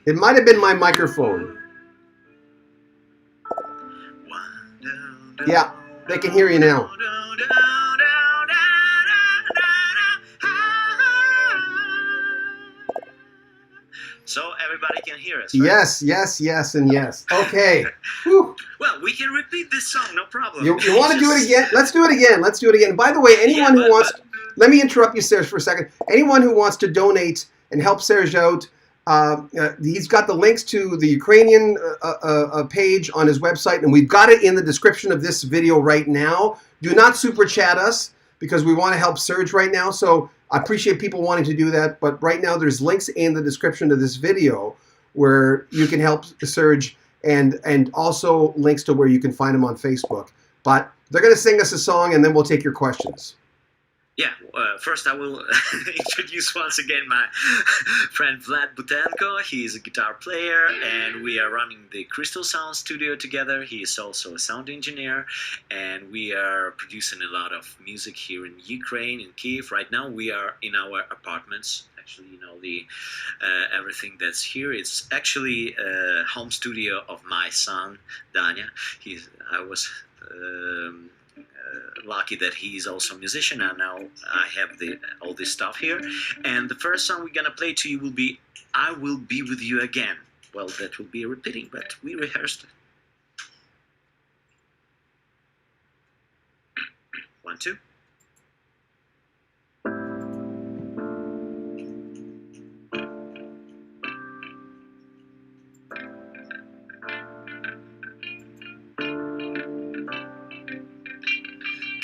It might have been my microphone. Yeah, they can hear you now. So everybody can hear us, right? Yes, yes, yes, and yes. Okay. Whew. Well, we can repeat this song, no problem. You want to do it again? Let's do it again. Let's do it again. By the way, anyone who wants... Let me interrupt you, Serge, for a second. Anyone who wants to donate and help Serge out, he's got the links to the Ukrainian page on his website, and we've got it in the description of this video right now. Do not super chat us because we want to help Serge right now. So I appreciate people wanting to do that, but right now there's links in the description of this video where you can help Serge, and also links to where you can find him on Facebook. But they're going to sing us a song, and then we'll take your questions. Yeah, first I will introduce once again my friend Vlad Butenko. He is a guitar player, and we are running the Crystal Sound Studio together. He is also a sound engineer, and we are producing a lot of music here in Ukraine, in Kyiv. Right now we are in our apartments. Actually, you know, the everything that's here is actually a home studio of my son, Danya. I was... lucky that he's also a musician, and now I have all this stuff here. And the first song we're gonna play to you will be "I Will Be With You Again." Well, that will be a repeating, but we rehearsed it. 1, 2.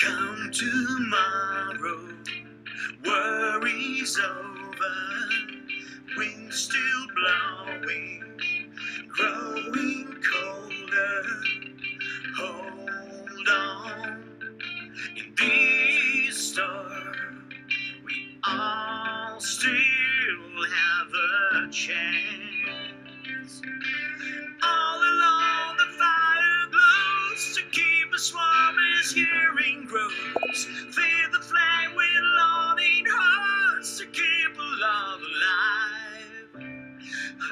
Come tomorrow, worries over, wind still blowing, growing colder. Hold on, in this storm, we all still have a chance. All along the fire glows to keep us warm as hearing grows. Feed the flame with longing hearts to keep a love alive.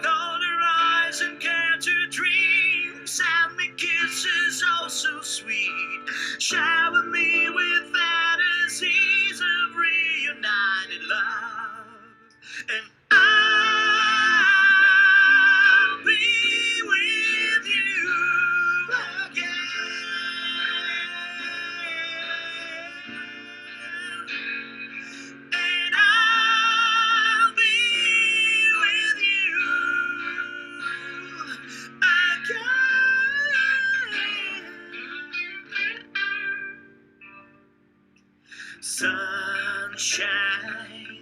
On the horizon, care to dream. Send me kisses oh so sweet. Shower me with fantasies of reunited love. And I'll be with you again. And I'll be with you again. Sunshine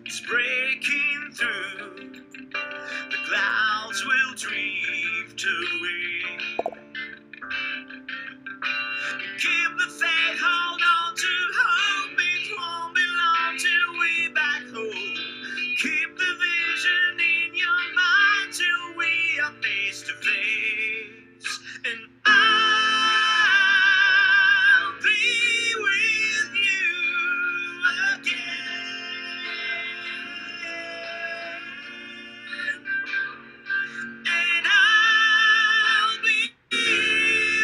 is breaking through. The clouds will drift away. Keep the faith, hold on to hope. It won't be long till we back home. Keep the vision in your mind till we are face to face. And I'll be with you again. And I'll be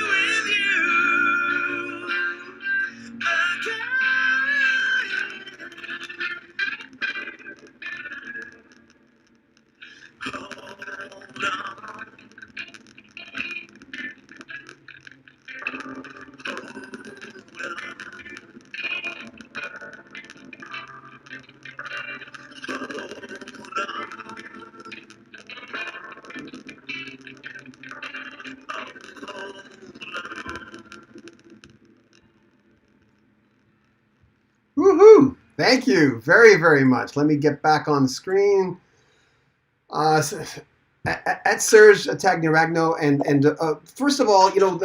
with you again. Hold on. Woohoo! Thank you very, very much. Let me get back on the screen. At Serge Tiagnyriadno, and first of all, you know,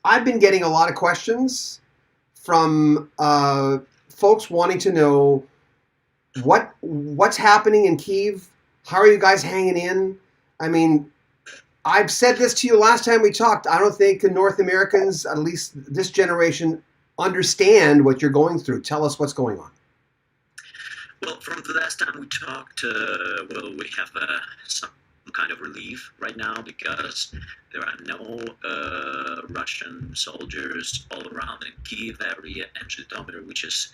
I've been getting a lot of questions from folks wanting to know what's happening in Kyiv. How are you guys hanging in? I mean, I've said this to you last time we talked. I don't think North Americans, at least this generation, understand what you're going through. Tell us what's going on. Well, from the last time we talked, well, we have some kind of relief right now because there are no Russian soldiers all around in Kyiv area and Zhytomyr, which is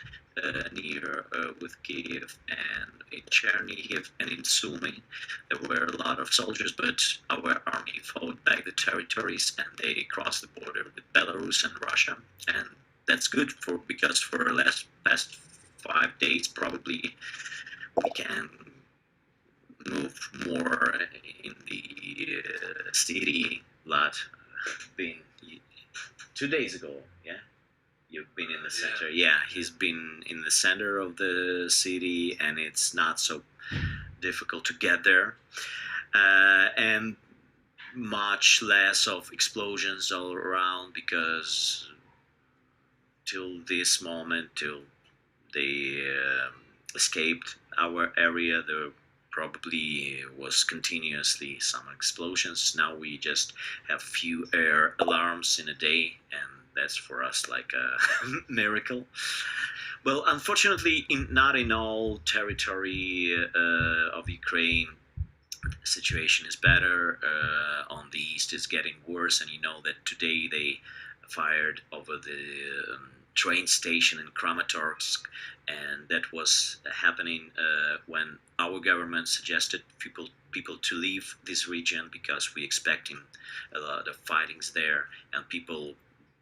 near with Kyiv, and in Chernihiv and in Sumy. There were a lot of soldiers, but our army fought back the territories and they crossed the border with Belarus and Russia, and that's good because for the past 5 days probably we can move more in the city. Lot been 2 days ago. Yeah, you've been in the center. Yeah, he's been in the center of the city, and it's not so difficult to get there, and much less of explosions all around because till this moment, till they escaped our area, there probably was continuously some explosions. Now we just have few air alarms in a day, and that's for us like a miracle. Well, unfortunately, not in all territory of Ukraine, the situation is better. On the east, it's getting worse, and you know that today they fired over the train station in Kramatorsk, and that was happening when our government suggested people to leave this region because we expecting a lot of fightings there, and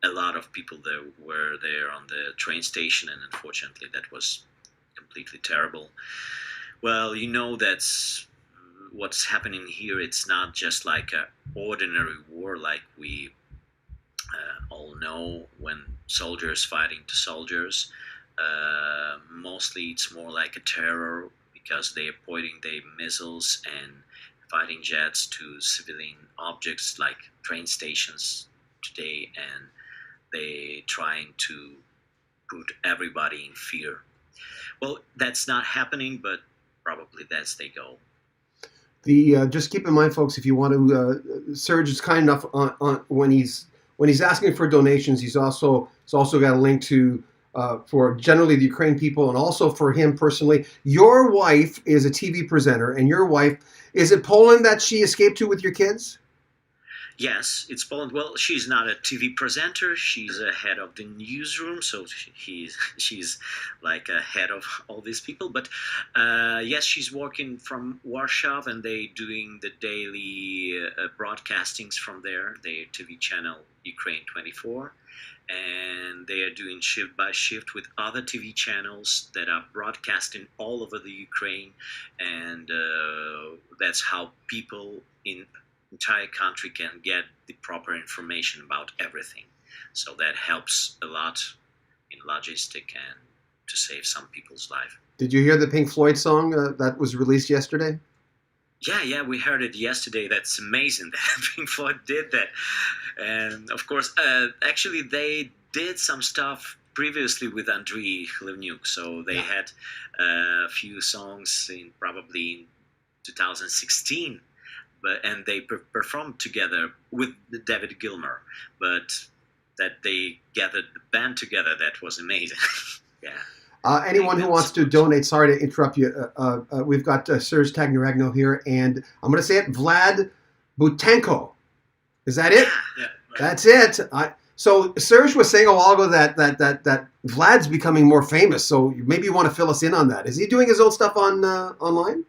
a lot of people there were there on the train station, and unfortunately that was completely terrible. Well, you know that's what's happening here. It's not just like a ordinary war like we all know when soldiers fighting to soldiers. Mostly it's more like a terror because they are pointing their missiles and fighting jets to civilian objects like train stations today, and they trying to put everybody in fear. Well, that's not happening, but probably that's they go. The just keep in mind, folks, if you want to, Serge is kind enough on when he's asking for donations. He's also got a link to for generally the Ukraine people and also for him personally. Your wife is a TV presenter, and your wife is it Poland that she escaped to with your kids? Yes, it's Poland. Well, she's not a TV presenter. She's a head of the newsroom, so she's like a head of all these people. But yes, she's working from Warsaw, and they doing the daily broadcastings from there. Their TV channel Ukraine 24, and they are doing shift by shift with other TV channels that are broadcasting all over the Ukraine, and that's how people in entire country can get the proper information about everything. So that helps a lot in logistic and to save some people's life. Did you hear the Pink Floyd song that was released yesterday? Yeah, we heard it yesterday. That's amazing that Pink Floyd did that. And of course, actually, they did some stuff previously with Andriy Hlevnyuk. So they had a few songs in probably 2016. And they performed together with David Gilmour, but that they gathered the band together, that was amazing. Yeah. Anyone who wants to donate, sorry to interrupt you, we've got Serge Tiagnyriadno here, and I'm going to say it, Vlad Butenko. Is that it? Yeah. Right. That's it. So Serge was saying a while ago that Vlad's becoming more famous, so maybe you want to fill us in on that. Is he doing his own stuff on online?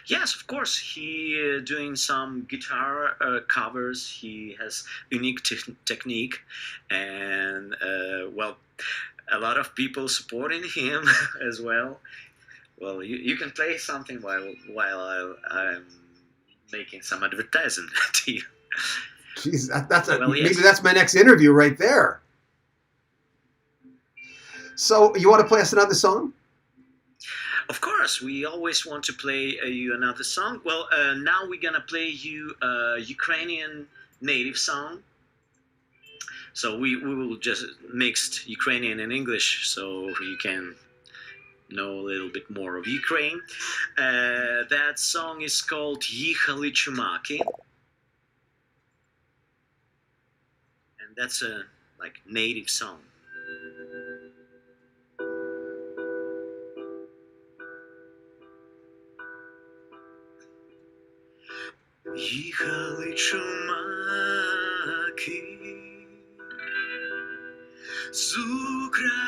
Yes, of course. He doing some guitar covers. He has unique technique, and well, a lot of people supporting him as well. Well, you can play something while I'm making some advertising to you. Jeez, maybe that's my next interview right there. So you want to play us another song? Of course, we always want to play you another song. Well, now we're gonna play you a Ukrainian native song. So we will just mix Ukrainian and English, so you can know a little bit more of Ukraine. That song is called Їхали чумаки, and that's a like native song. Їхали чумаки з України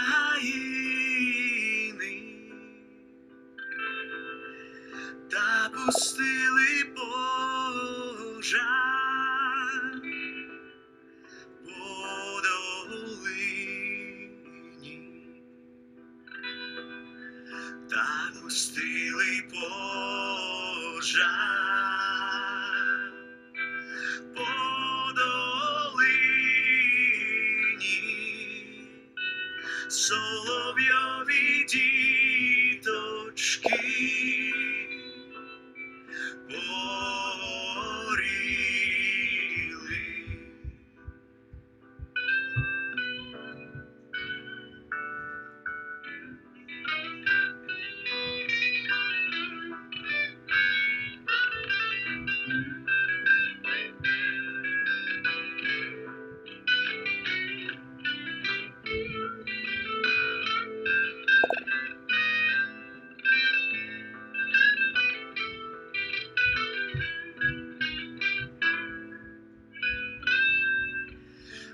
та пустили пожар по долині, та пустили пожар по долині, соловйові діточки горіли.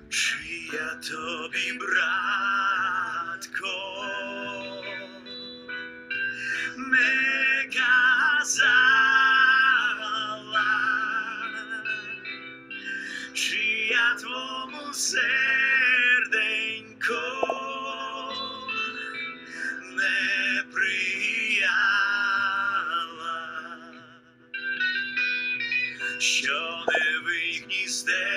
Чи я тобі, братко, не казала, чи я твому серденько не прияла, що не вигніздечка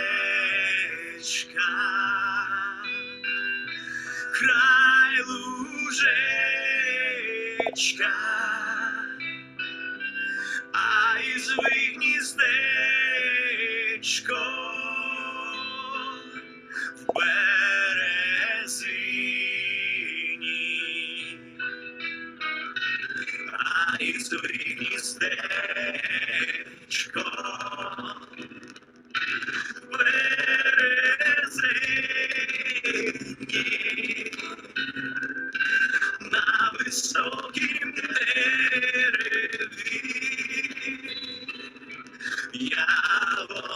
край лужечка, а із вигніздечко в березині, а із вигніздечко в березині, на високім дереві яворині.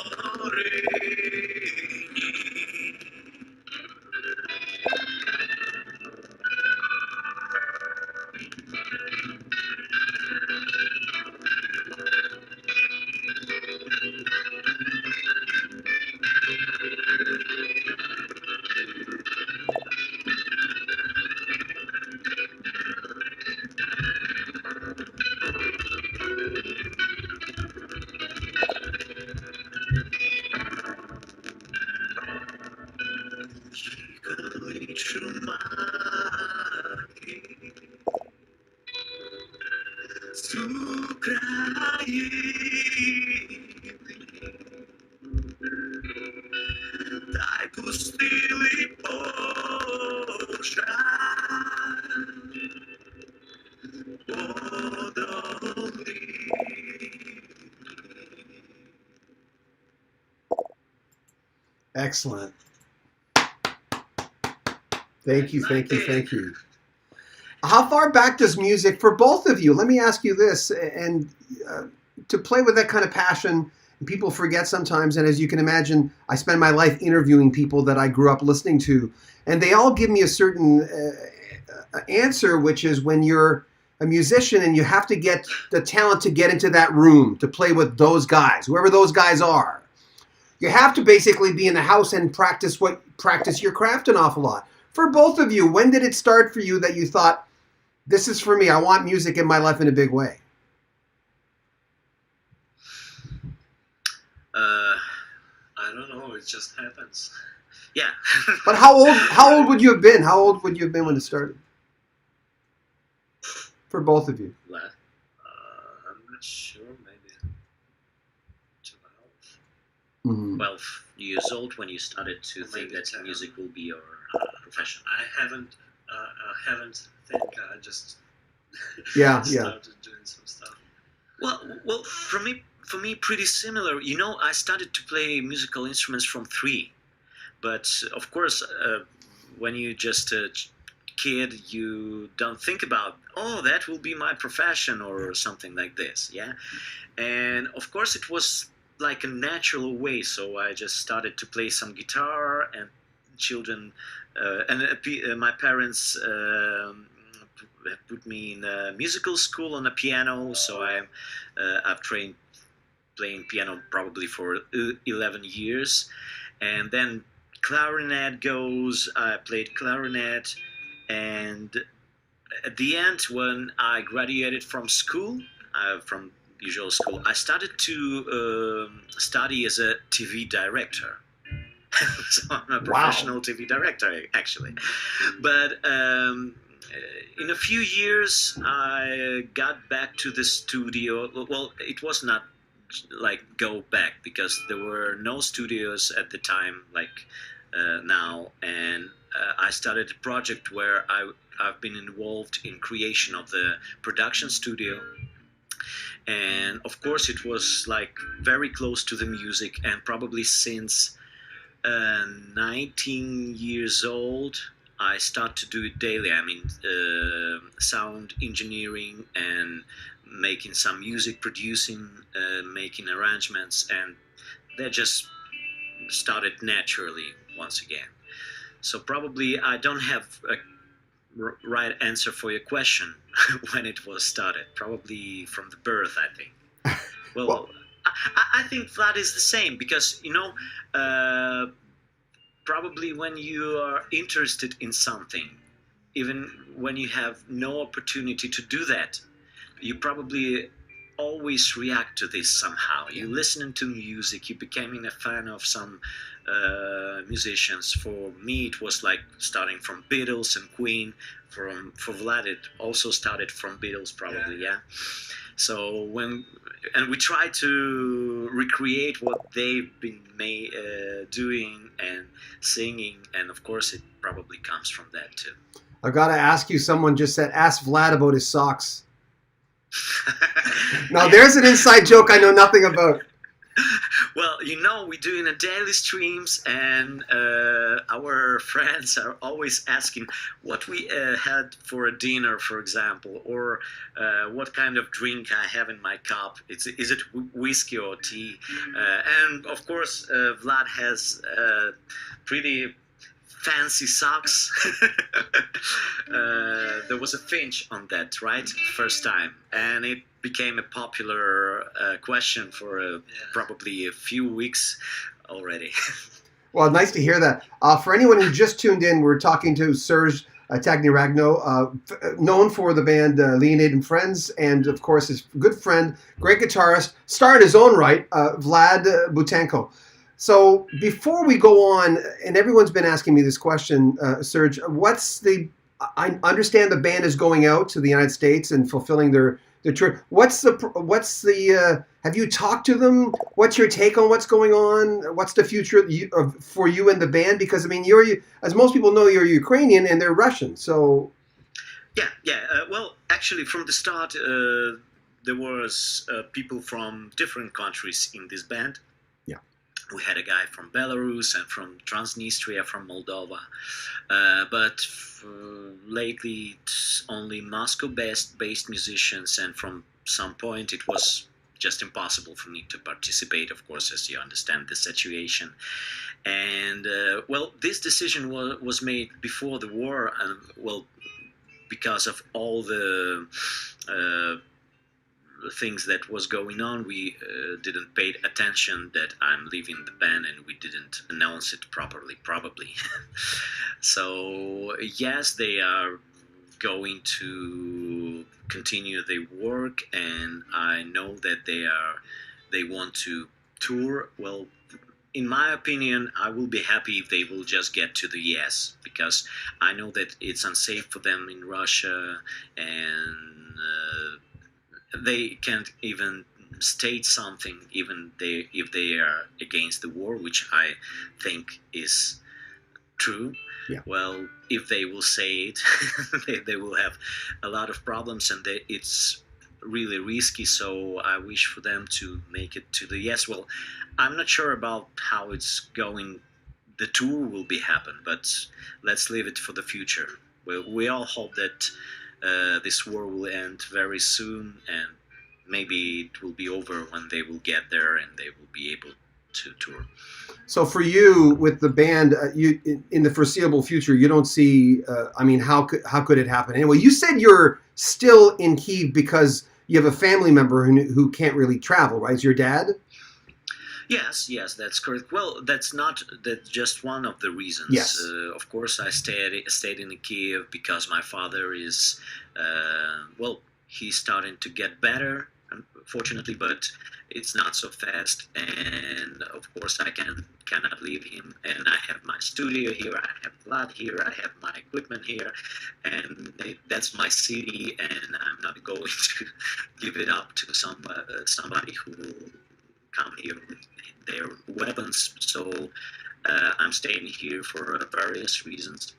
Їхали чумаки з України та й пустили пожар по долині. Excellent. Thank you, thank you, thank you. How far back does music, for both of you, let me ask you this, and to play with that kind of passion, people forget sometimes, and as you can imagine, I spend my life interviewing people that I grew up listening to, and they all give me a certain answer, which is when you're a musician and you have to get the talent to get into that room, to play with those guys, whoever those guys are. You have to basically be in the house and practice your craft an awful lot. For both of you, when did it start for you that you thought, this is for me, I want music in my life in a big way? I don't know, it just happens. Yeah. But how old would you have been? How old would you have been when it started? For both of you. I'm not sure, maybe 12. Mm-hmm. 12 years old when you started to think that music will be your profession. I haven't think. I just started doing some stuff. Well, for me, pretty similar. You know, I started to play musical instruments from 3, but of course, when you just a kid, you don't think about, oh, that will be my profession or something like this. Yeah, and of course, it was like a natural way. So I just started to play some guitar, and children my parents put me in a musical school on a piano. So I've trained playing piano probably for 11 years, and then clarinet goes. I played clarinet, and at the end, when I graduated from school, from usual school, I started to study as a TV director. So I'm a professional TV director, actually. But in a few years, I got back to the studio. Well, it was not like go back, because there were no studios at the time like now, and I started a project where I've been involved in creation of the production studio. And of course it was like very close to the music, and probably since 19 years old I start to do it daily. I mean, sound engineering and making some music, producing, making arrangements, and that just started naturally once again. So probably I don't have a right answer for your question when it was started. Probably from the birth, I think. Well, I think Vlad is the same, because probably when you are interested in something, even when you have no opportunity to do that, you probably always react to this somehow. You listening to music, you becoming a fan of some musicians. For me, it was like starting from Beatles and Queen. For Vlad, it also started from Beatles, probably, yeah. So and we try to recreate what they've been doing and singing, and of course, it probably comes from that too. I've got to ask you. Someone just said, "Ask Vlad about his socks." Now, there's an inside joke I know nothing about. Well, we're doing a daily streams, and our friends are always asking what we had for a dinner, for example, or what kind of drink I have in my cup. Is it whiskey or tea? And of course, Vlad has pretty fancy socks. There was a Finch on that, right? First time, and it became a popular question for probably a few weeks already. Well, nice to hear that. For anyone who just tuned in, we're talking to Serge Tiagnyriadno, known for the band Leadon and Friends, and of course his good friend, great guitarist, star in his own right, Vlad Butenko. So before we go on, and everyone's been asking me this question, Serge, I understand the band is going out to the United States and fulfilling their tour. Have you talked to them? What's your take on what's going on? What's the future for you and the band? Because I mean, as most people know, you're Ukrainian and they're Russian. So yeah. Well, actually, from the start, there was people from different countries in this band. We had a guy from Belarus and from Transnistria, from Moldova. But lately, it's only Moscow-based musicians, and from some point it was just impossible for me to participate, of course, as you understand the situation. And, this decision was made before the war, and, because of all the things that was going on, we didn't pay attention that I'm leaving the band, and we didn't announce it properly, probably. So yes, they are going to continue their work, and I know that they want to tour. Well, in my opinion, I will be happy if they will just get to the US, because I know that it's unsafe for them in Russia, and they can't even state something, even if they are against the war, which I think is true. Yeah. Well, if they will say it, they will have a lot of problems, and it's really risky. So I wish for them to make it to the yes. Well, I'm not sure about how it's going. The tour will be happen, but let's leave it for the future. We all hope that this war will end very soon, and maybe it will be over when they will get there and they will be able to tour. So for you, with the band, you in the foreseeable future, you don't see. I mean, how could it happen anyway? You said you're still in Kyiv because you have a family member who can't really travel, right? Is your dad? Yes, that's correct. Well, that's just one of the reasons. Yes. Of course, I stayed in Kyiv because my father is, well, he's starting to get better, unfortunately, but it's not so fast. And of course, I cannot leave him. And I have my studio here. I have Vlad here. I have my equipment here, and that's my city. And I'm not going to give it up to somebody who will come here with their weapons. So I'm staying here for various reasons.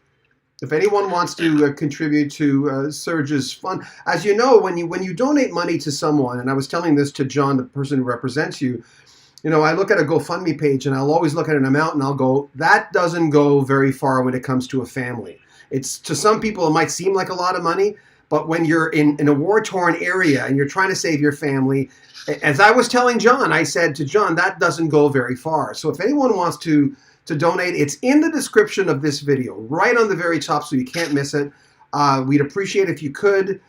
If anyone wants to contribute to Serge's fund, as you know, when you donate money to someone, and I was telling this to John, the person who represents you, I look at a GoFundMe page and I'll always look at an amount and I'll go, that doesn't go very far when it comes to a family. It's, to some people, it might seem like a lot of money, but when you're in a war-torn area and you're trying to save your family, as I was telling John, I said to John, that doesn't go very far. So if anyone wants to donate, it's in the description of this video, right on the very top, so you can't miss it. We'd appreciate if you could,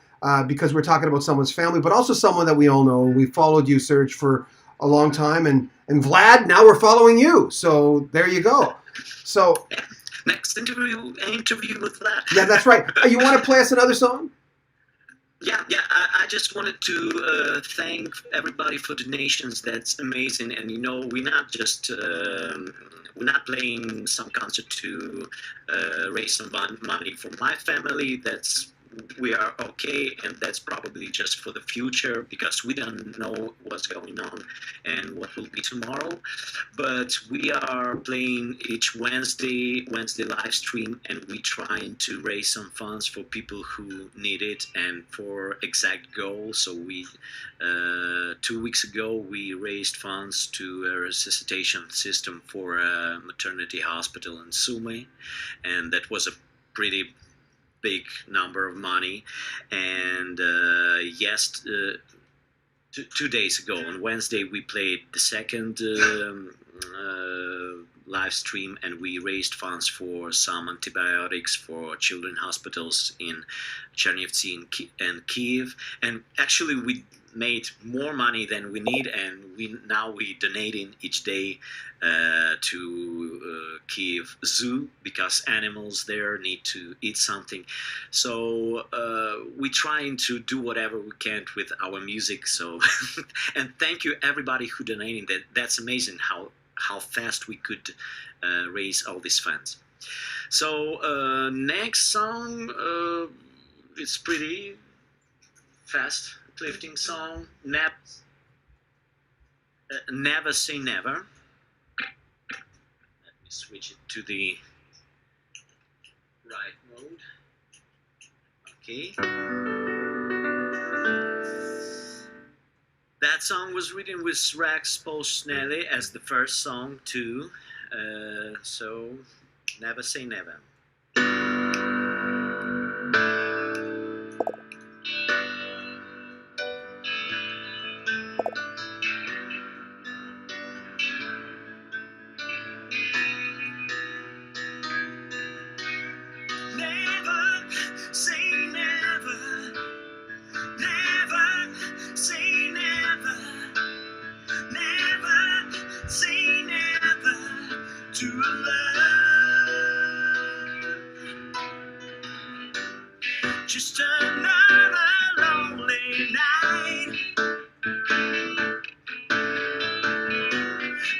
because we're talking about someone's family, but also someone that we all know. We followed you, Serge, for a long time, and Vlad, now we're following you. So there you go. So next interview with Vlad. Yeah, that's right. You want to play us another song? Yeah. I just wanted to thank everybody for donations. That's amazing. And we're not just we're not playing some concert to raise some money for my family. We are okay, and that's probably just for the future because we don't know what's going on and what will be tomorrow. But we are playing each Wednesday live stream, and we're trying to raise some funds for people who need it and for exact goals. So we 2 weeks ago we raised funds to a resuscitation system for a maternity hospital in Sumy, and that was a pretty big number of money. And 2 days ago on Wednesday we played the second live stream, and we raised funds for some antibiotics for children hospitals in Chernihiv and Kyiv. And actually we made more money than we need, and we donating each day to Kyiv Zoo because animals there need to eat something. So we're trying to do whatever we can with our music. So and thank you everybody who donating. That's amazing how fast we could raise all these funds. So next song, it's pretty fast, uplifting song. Never Say Never. Let me switch it to the right mode. Okay. That song was written with Rex Posnelli as the first song too. So Never Say Never. Just another lonely night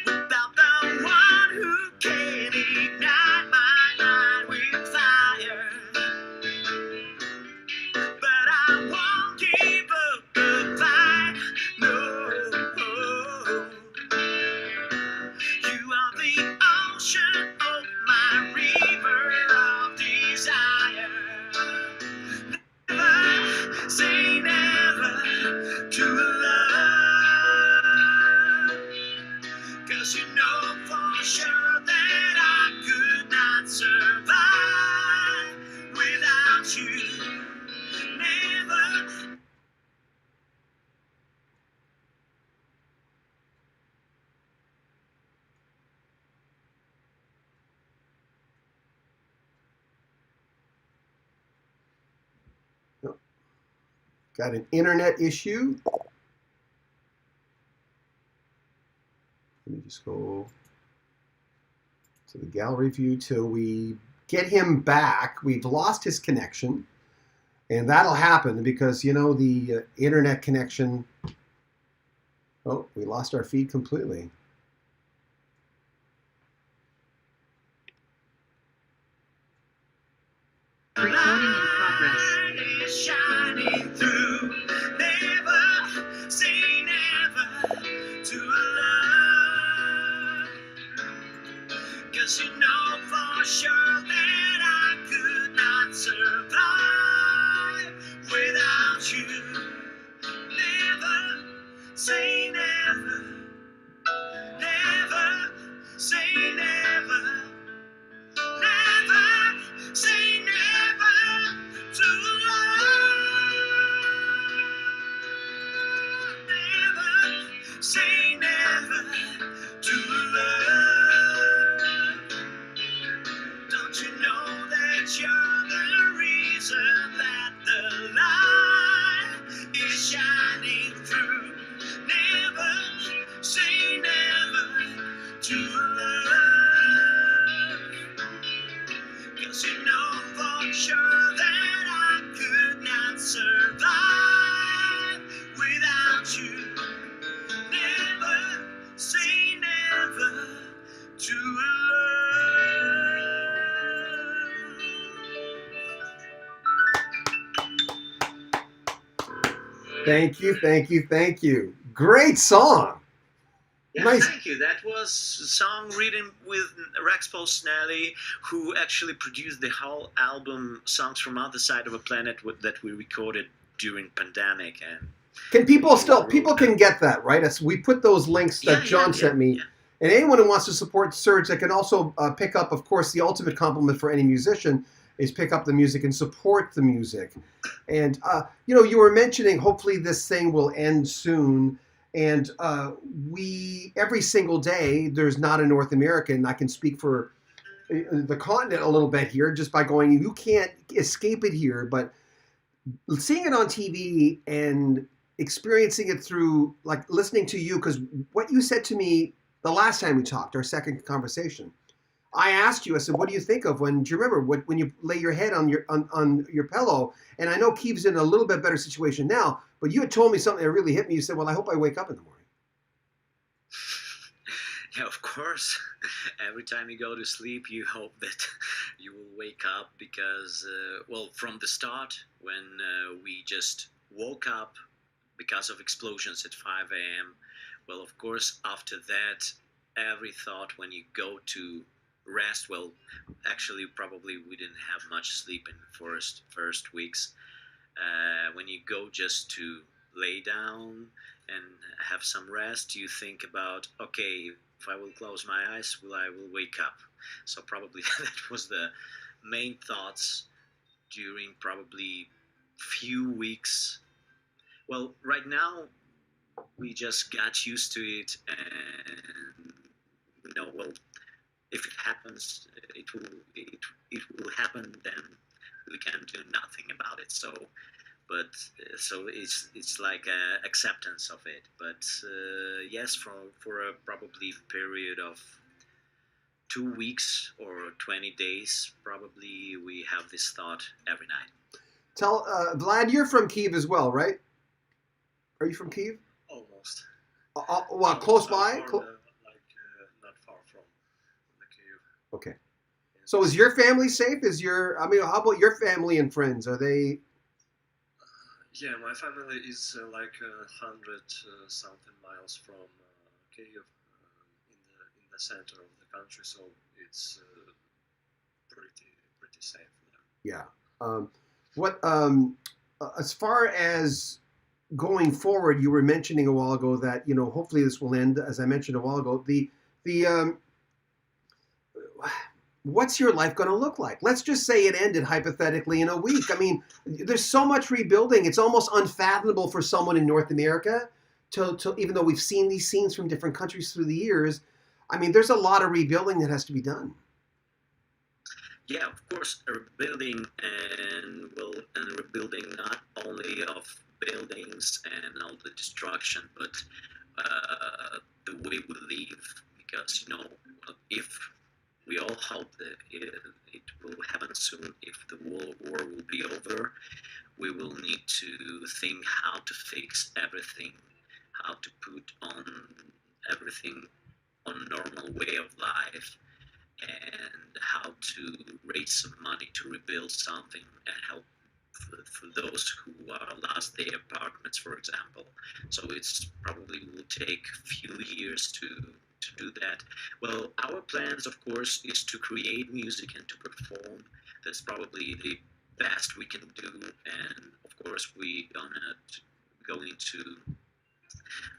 without the one who can ignite my night with fire. But I won't give up the fight. No, you are the ocean of my river of desire. Got an internet issue. Let me just go to the gallery view till we get him back. We've lost his connection, and that'll happen because, you know, the internet connection. Oh, we lost our feed completely. Recording in progress. Shining through, never say never to love. 'Cause you know for sure that I could not survive without you. Never say never, never say never, never say never to love. Never say never to love. Don't you know that you're the reason that the light is shining through? Never say never to love. 'Cause you know for sure that I could not survive without you. Never say never to love. Thank you, thank you, thank you. Great song. Yeah, Nice. thank you. That was a song written with Rex Snelly, who actually produced the whole album, Songs from Other Side of a Planet, that we recorded during pandemic. And Can people can get that, right? We put those links that John sent me. yeah. And anyone who wants to support Serge, they can also pick up, of course, the ultimate compliment for any musician is pick up the music and support the music. And, you know, you were mentioning hopefully this thing will end soon. And we, every single day, there's not a North American. I can speak for the continent a little bit here just by going, you can't escape it here. But seeing it on TV and experiencing it through, like, listening to you, because what you said to me the last time we talked, our second conversation, I asked you, I said, what do you think of when, do you remember when you lay your head on your pillow? And I know Kyiv's in a little bit better situation now, but you had told me something that really hit me. You said, well, I hope I wake up in the morning. Yeah, of course. Every time you go to sleep, you hope that you will wake up because, well, from the start, when we just woke up because of explosions at 5 a.m., well, of course, after that, every thought when you go to rest, well, actually, probably we didn't have much sleep in the first weeks. When you go just to lay down and have some rest, you think about, okay, if I will close my eyes, I will wake up. So probably that was the main thoughts during probably few weeks. Well, right now we just got used to it, and you know, well, if it happens, it will happen. Then we can do nothing about it. So it's like acceptance of it. But yes, for a probably period of 2 weeks or 20 days, probably we have this thought every night. Tell Vlad, you're from Kyiv as well, right? Are you from Kyiv? Almost. Well, close by? Not far from the Kyiv. Okay. So is your family safe? How about your family and friends? Are they? Yeah, my family is like 100 something miles from Kyiv, in the center of the country, so it's pretty safe there. Yeah. As far as going forward, you were mentioning a while ago that, you know, hopefully this will end. As I mentioned a while ago, what's your life going to look like? Let's just say it ended hypothetically in a week. I mean, there's so much rebuilding. It's almost unfathomable for someone in North America to even though we've seen these scenes from different countries through the years. I mean, there's a lot of rebuilding that has to be done. Yeah, of course, rebuilding and rebuilding not only of buildings and all the destruction, but the way we live. Because if we all hope that it will happen soon, if the world war will be over, we will need to think how to fix everything, how to put on everything on normal way of life, and how to raise some money to rebuild something and help for those who lost their apartments, for example. So it's probably will take a few years to do that. Well, our plans, of course, is to create music and to perform. That's probably the best we can do, and of course, we going to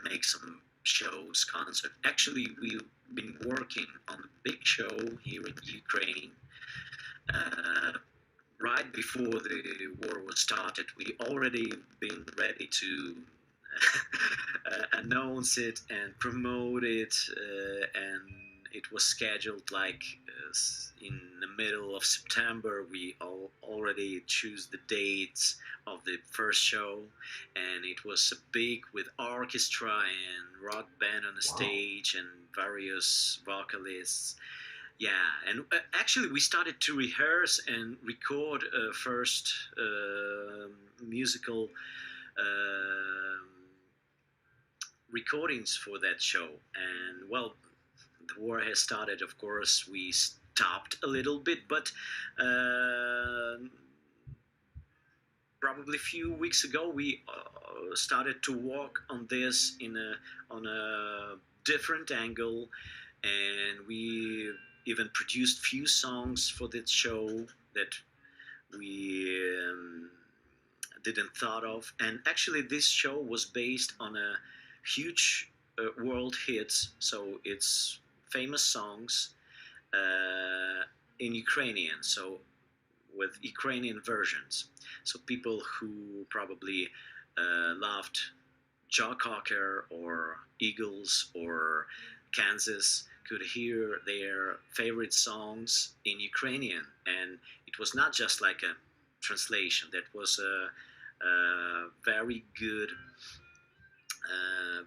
make some shows, concert. Actually, we've been working on a big show here in Ukraine. Uh, right before the war was started, we already been ready to announce it and promote it, and it was scheduled like in the middle of September. We already choose the dates of the first show, and it was a big with orchestra and rock band on the stage and various vocalists. Yeah, and actually we started to rehearse and record first musical recordings for that show. And well, the war has started, of course. We stopped a little bit, but probably a few weeks ago we started to work on this on a different angle, and we even produced few songs for that show that we didn't thought of. And actually this show was based on a huge world hits, so it's famous songs in Ukrainian, so with Ukrainian versions. So people who probably loved Jaw Cocker or Eagles or Kansas could hear their favorite songs in Ukrainian. And it was not just like a translation, that was a very good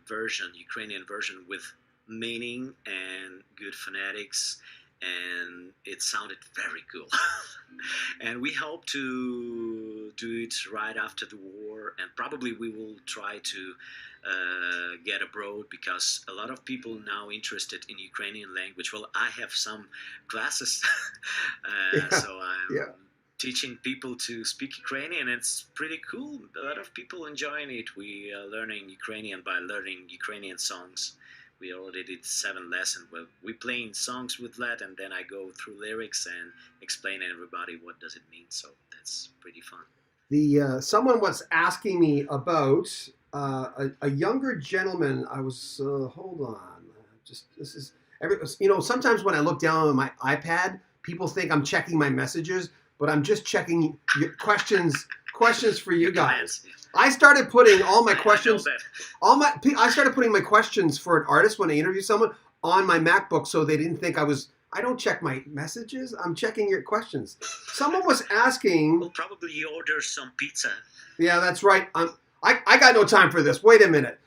version, Ukrainian version with meaning and good phonetics, and it sounded very cool. And we hope to do it right after the war, and probably we will try to get abroad, because a lot of people now interested in Ukrainian language. Well, I have some classes, so I'm teaching people to speak Ukrainian. It's pretty cool. A lot of people enjoying it. We are learning Ukrainian by learning Ukrainian songs. We already did 7 lessons. Well, we playing songs with that, and then I go through lyrics and explain to everybody what does it mean. So that's pretty fun. The someone was asking me about a younger gentleman. I was hold on, just this is sometimes when I look down on my iPad, people think I'm checking my messages, but I'm just checking your questions for you guys. I started putting all my questions, I started putting my questions for an artist when I interview someone on my MacBook, so they didn't think I don't check my messages. I'm checking your questions. Someone was asking. Well, probably you order some pizza. Yeah, that's right. I got no time for this. Wait a minute.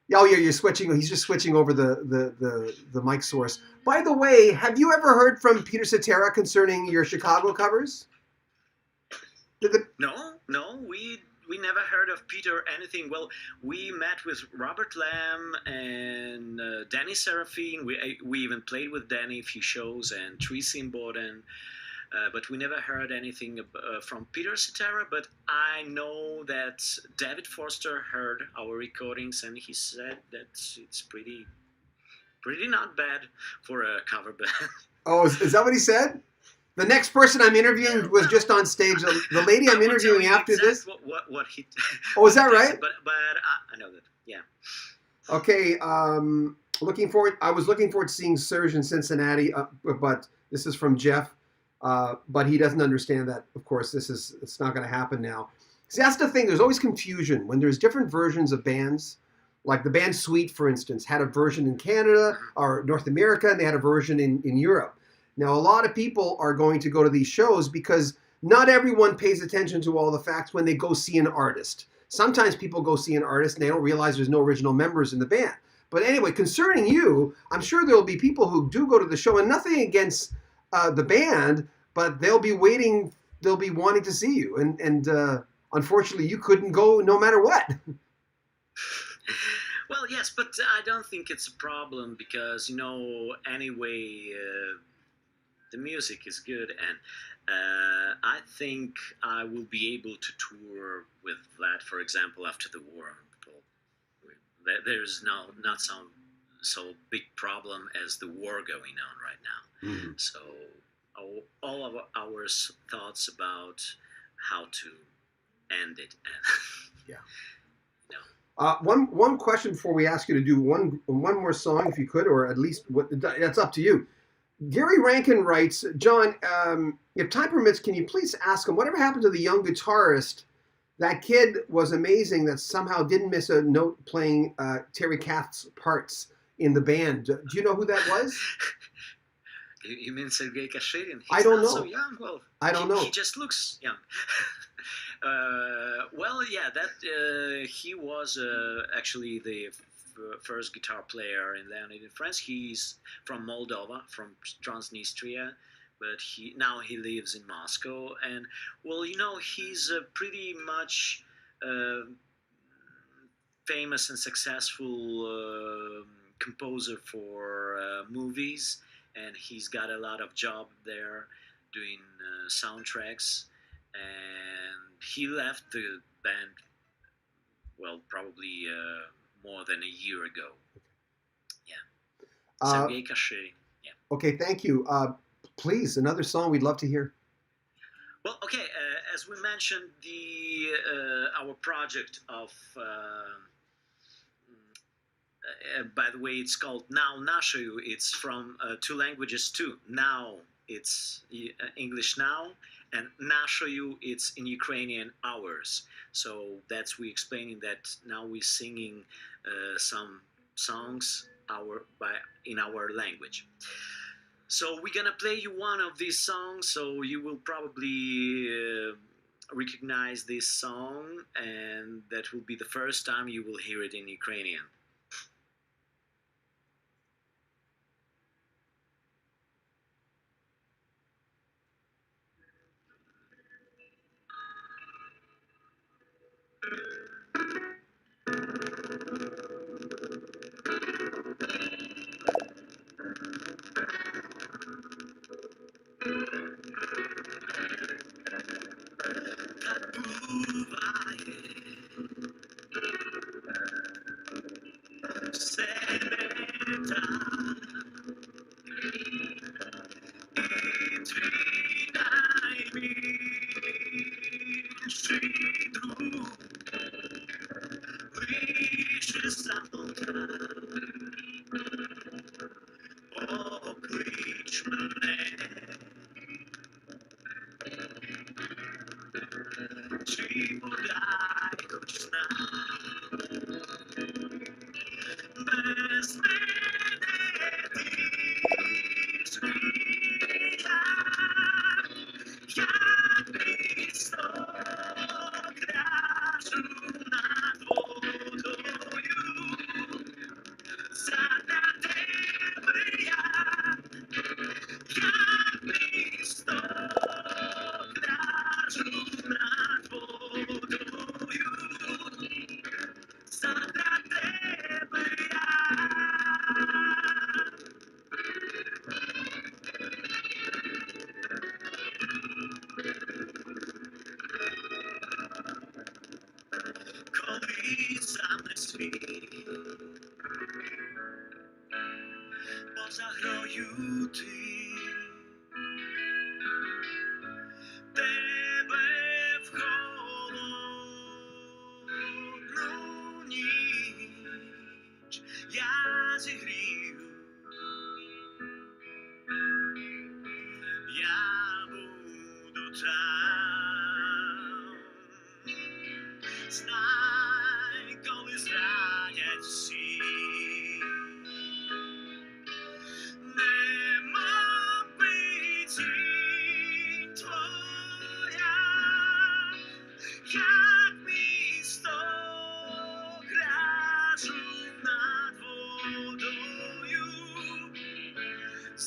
You're switching. He's just switching over the mic source. By the way, have you ever heard from Peter Cetera concerning your Chicago covers? No, we never heard of Peter anything. Well, we met with Robert Lamb and Danny Serafine. We even played with Danny a few shows, and Tracy Beaudin. But we never heard anything from Peter Cetera. But I know that David Forster heard our recordings, and he said that it's pretty not bad for a cover band. Oh, is that what he said? The next person I'm interviewing was just on stage. The lady I'm interviewing after this. What he? Oh, is that right? But I know that. Yeah. Okay. Looking forward. I was looking forward to seeing Serge in Cincinnati, but this is from Jeff. But he doesn't understand that. Of course, it's not going to happen now. See, that's the thing. There's always confusion when there's different versions of bands. Like the band Sweet, for instance, had a version in Canada or North America, and they had a version in Europe. Now, a lot of people are going to go to these shows because not everyone pays attention to all the facts when they go see an artist. Sometimes people go see an artist and they don't realize there's no original members in the band. But anyway, concerning you, I'm sure there will be people who do go to the show, and nothing against the band, but they'll be waiting, they'll be wanting to see you. And unfortunately, you couldn't go no matter what. Well, yes, but I don't think it's a problem because, anyway, the music is good, and I think I will be able to tour with Vlad, for example, after the war. There's not some so big problem as the war going on right now. Mm-hmm. So all of our thoughts about how to end it. Yeah. You One question before we ask you to do one more song, if you could, or at least that's up to you. Gary Rankin writes, John, if time permits, can you please ask him whatever happened to the young guitarist? That kid was amazing that somehow didn't miss a note playing Terry Kath's parts in the band. Do you know who that was? You mean Sergei Kashirin? I don't know. So young. Well, I don't know. He just looks young. Well, yeah, that he was actually the first guitar player in Leadon in France. He's from Moldova, from Transnistria, but now he lives in Moscow. And well, he's pretty much famous and successful composer for movies, and he's got a lot of job there doing soundtracks. And he left the band, well, probably more than a year ago. Yeah. Sergei Kashirin. Yeah. Okay, thank you. Please, another song we'd love to hear. Well, okay. As we mentioned, our project of, by the way, it's called Now Nashayu. It's from two languages too. Now it's English now, and Nashayu it's in Ukrainian hours. So that's we explaining that now we're singing some songs in our language. So we're gonna play you one of these songs, so you will probably recognize this song, and that will be the first time you will hear it in Ukrainian.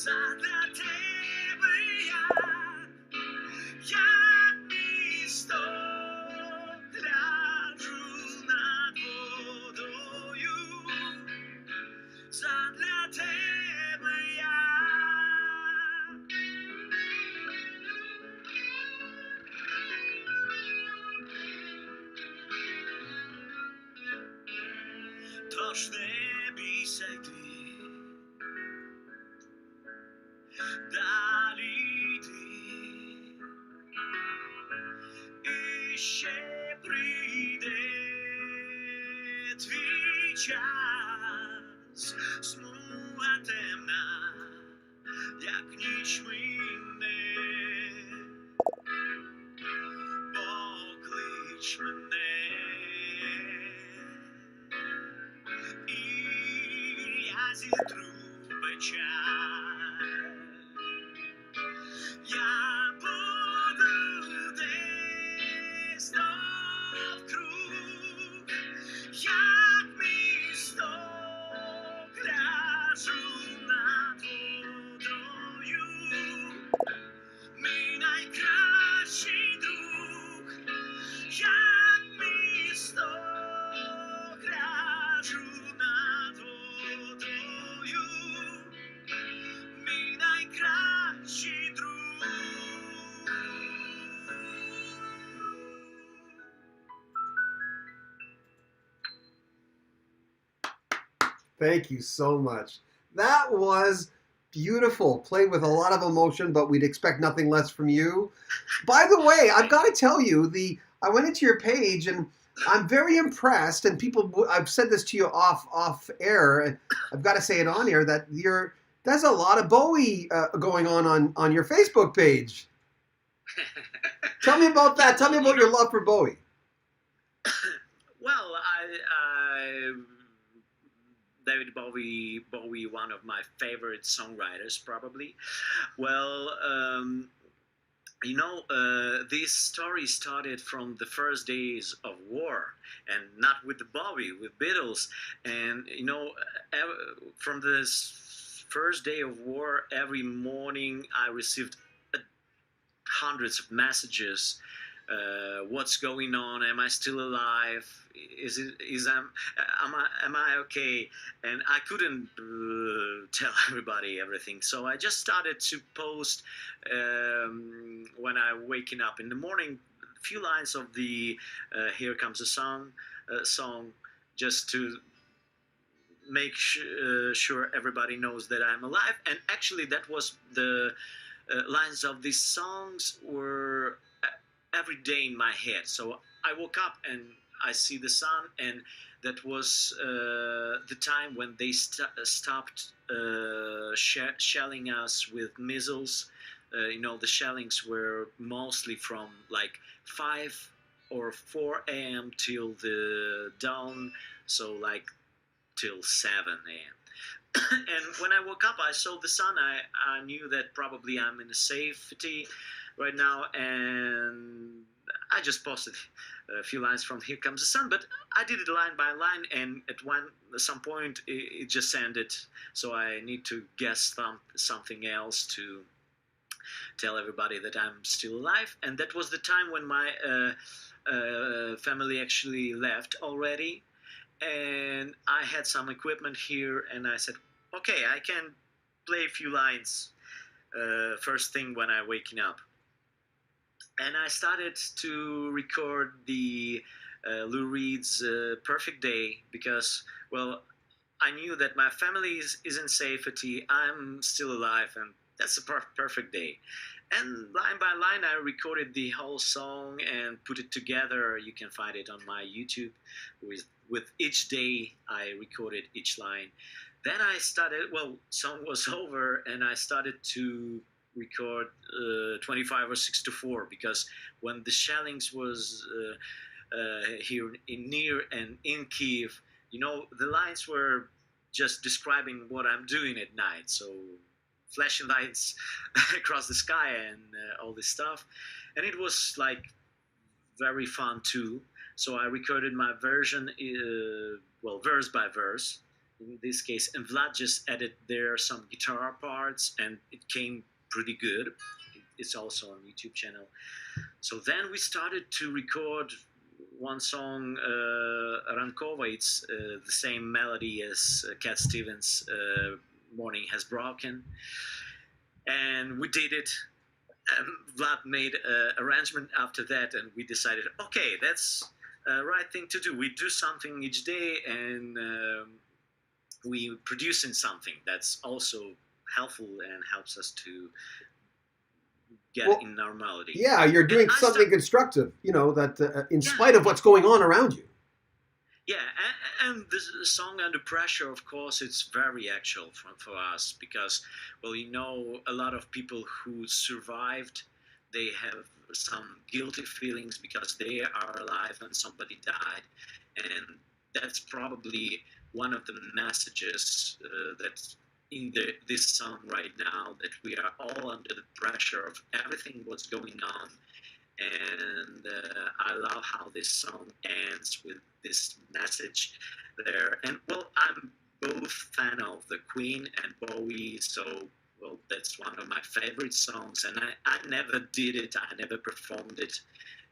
Задля тебе як місто гляджу над водою. Задля тебе тож не бійся йти, далі йти, і ще прийде твій час, смуга темна, як ніч мине, поклич мене, і я зітру печаль. Я буду десь навкруг, як місто гляджу над водою. Мій найкращий друг, як місто гляджу над водою. Мій найкращий друг. Thank you so much. That was beautiful. Played with a lot of emotion, but we'd expect nothing less from you. By the way, I've got to tell you, I went into your page and I'm very impressed. And I've said this to you off air. And I've got to say it on air that there's a lot of Bowie going on your Facebook page. Tell me about that. Tell me about your love for Bowie. Well, David Bowie, one of my favorite songwriters, probably. Well, this story started from the first days of war, and not with the Bowie, with Beatles. And from the first day of war, every morning I received hundreds of messages. What's going on? Am I still alive? Am I okay? And I couldn't tell everybody everything, so I just started to post when I waking up in the morning, a few lines of the "Here Comes the Sun" song, just to make sure everybody knows that I'm alive. And actually, that was the lines of these songs were every day in my head. So I woke up and I see the sun, and that was the time when they stopped shelling us with missiles. The shellings were mostly from like 5 or 4 a.m. till the dawn, so like till 7 a.m. And when I woke up, I saw the sun. I knew that probably I'm in a safety right now, and I just posted a few lines from "Here Comes the Sun," but I did it line by line, and at some point it just ended. So I need to guess something else to tell everybody that I'm still alive. And that was the time when my family actually left already, and I had some equipment here, and I said, okay, I can play a few lines first thing when I'm waking up. And I started to record the Lou Reed's Perfect Day because, well, I knew that my family is in safety, I'm still alive, and that's a perfect day. And line by line, I recorded the whole song and put it together. You can find it on my YouTube. With each day, I recorded each line. Then I started, song was over, and I started to record 25 or 6/4, because when the shellings was here near and in Kyiv, the lines were just describing what I'm doing at night. So flashing lights across the sky and all this stuff. And it was like very fun too. So I recorded my version, verse by verse. in this case, and Vlad just added there some guitar parts, and it came pretty good. It's also on YouTube channel. So then we started to record one song, Rankova. It's the same melody as Cat Stevens' Morning Has Broken. And we did it. And Vlad made an arrangement after that, and we decided, okay, that's the right thing to do. We do something each day, and we producing something that's also helpful and helps us to get in normality. Yeah, you're doing something constructive, that in spite of what's going on around you. Yeah, and the song Under Pressure, of course, it's very actual for us because, well, a lot of people who survived, they have some guilty feelings because they are alive and somebody died. And that's probably one of the messages that's in this song right now, that we are all under the pressure of everything what's going on. And I love how this song ends with this message there. And, well, I'm both fan of the Queen and Bowie, so, well, that's one of my favorite songs. And I never did it. I never performed it.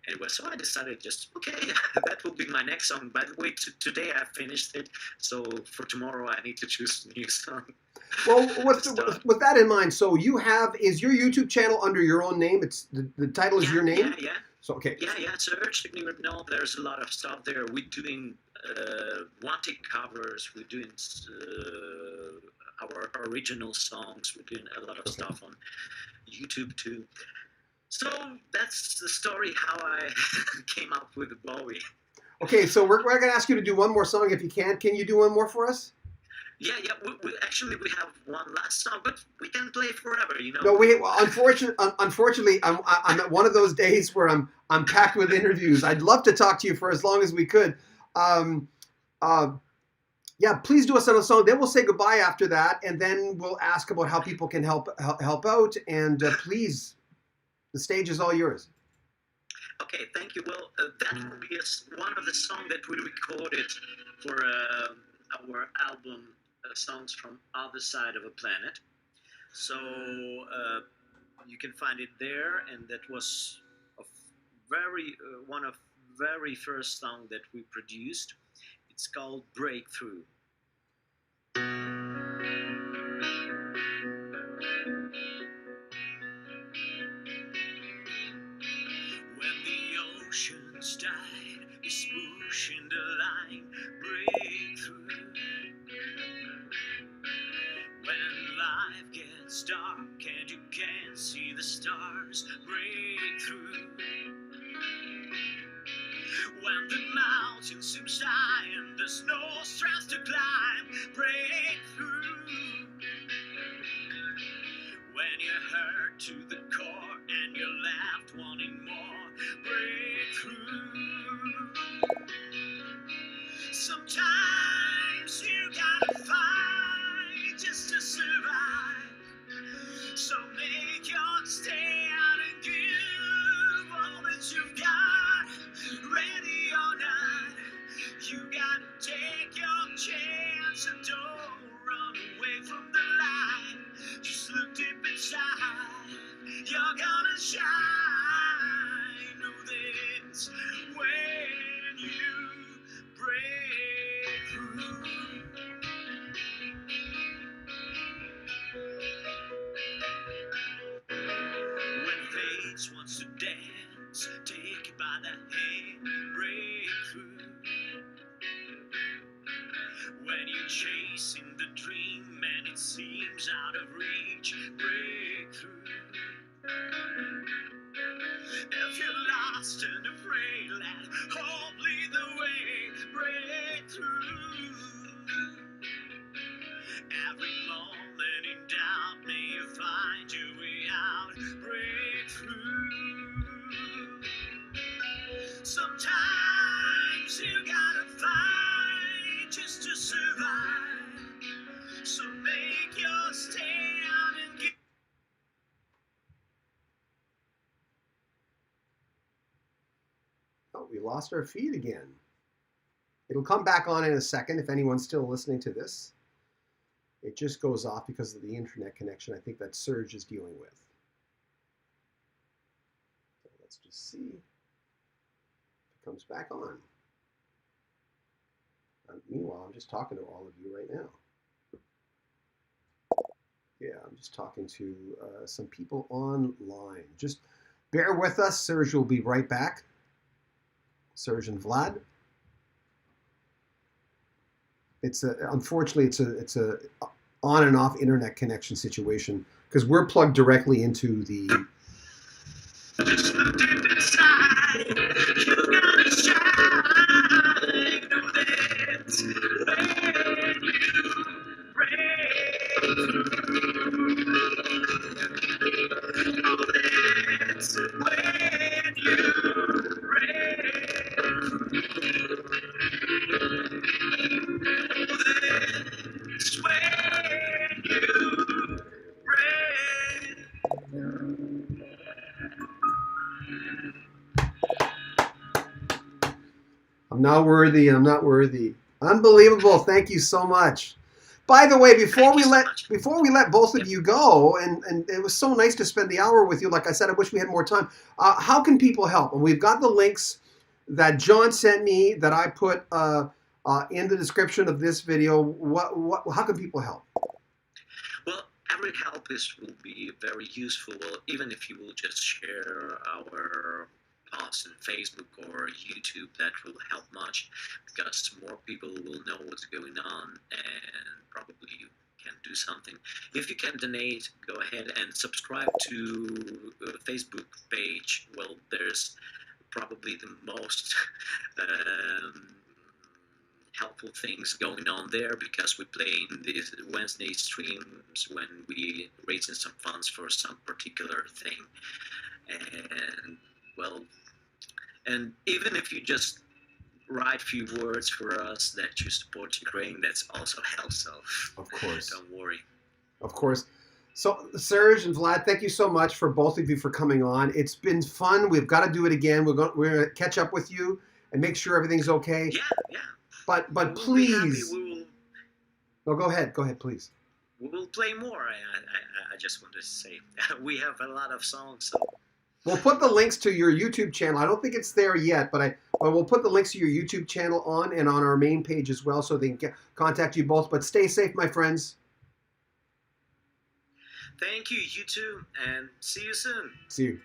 Anyway, so I decided okay, that will be my next song. By the way, today I finished it, so for tomorrow I need to choose a new song. Well, with that in mind, so is your YouTube channel under your own name? It's the title is your name? Yeah. So, okay. Yeah, Serge, Tiagnyriadno, there's a lot of stuff there. We're doing one-take covers, we're doing our original songs, we're doing a lot of stuff on YouTube too. So that's the story how I came up with Bowie. Okay, so we're going to ask you to do one more song if you can. Can you do one more for us? Yeah. We have one last song, but we can play forever, No, unfortunately, I'm at one of those days where I'm packed with interviews. I'd love to talk to you for as long as we could. Yeah, please do us another song. Then we'll say goodbye after that, and then we'll ask about how people can help out. And please. The stage is all yours. Okay, thank you. Well, that will be one of the songs that we recorded for our album, Songs from Other Side of a Planet. So you can find it there, and that was one of very first song that we produced. It's called Breakthrough. Oceans died, is pushing the line, breakthrough. When life gets dark and you can't see the stars, breakthrough. When the mountain seems high and there's no strength to climb, breakthrough. When you're hurt to the core and you're left wanting more, breakthrough. Sometimes you gotta fight just to survive. So make your stand and give all that you've got, ready or not. You gotta take your chance and don't run away from the light. Just look deep inside, you're gonna shine. Know this when you break through. When fate wants to dance, take it by the hand, break through. When you're chasing the dream and it seems out of reach, break through. If you're lost and afraid, let hope lead the way, break through. Every moment in doubt, may you find your way out, break through. Sometimes you gotta fight just to survive. So make your stand and get. Oh, we lost our feed again. It'll come back on in a second if anyone's still listening to this. It just goes off because of the internet connection I think that Serge is dealing with. So let's just see if it comes back on. Meanwhile, I'm just talking to all of you right now. Yeah, I'm just talking to some people online. Just bear with us. Serge will be right back. Serge and Vlad. Unfortunately it's a on and off internet connection situation because we're plugged directly into the. I'm not worthy. I'm not worthy. Unbelievable. Thank you so much. By the way, before we let both of you go, and it was so nice to spend the hour with you. Like I said, I wish we had more time. How can people help? And we've got the links that John sent me that I put in the description of this video. How can people help? Well, every help will be very useful, even if you will just share our posts on Facebook or YouTube. That will help much because more people will know what's going on and probably you can do something. If you can donate, go ahead and subscribe to the Facebook page. Well, there's probably the most helpful things going on there because we play in these Wednesday streams when we raising some funds for some particular thing. And well, and even if you just write few words for us that you support Ukraine, that's also helps. So of course, don't worry. Of course. So Serge and Vlad, thank you so much for both of you for coming on. It's been fun. We've got to do it again. We're going to catch up with you and make sure everything's okay. Yeah. But we'll please. No, go ahead, please. We will play more. I just wanted to say we have a lot of songs. So. We'll put the links to your YouTube channel. I don't think it's there yet, but we'll put the links to your YouTube channel on and on our main page as well, so they can contact you both. But stay safe, my friends. Thank you, you too, and see you soon. See you.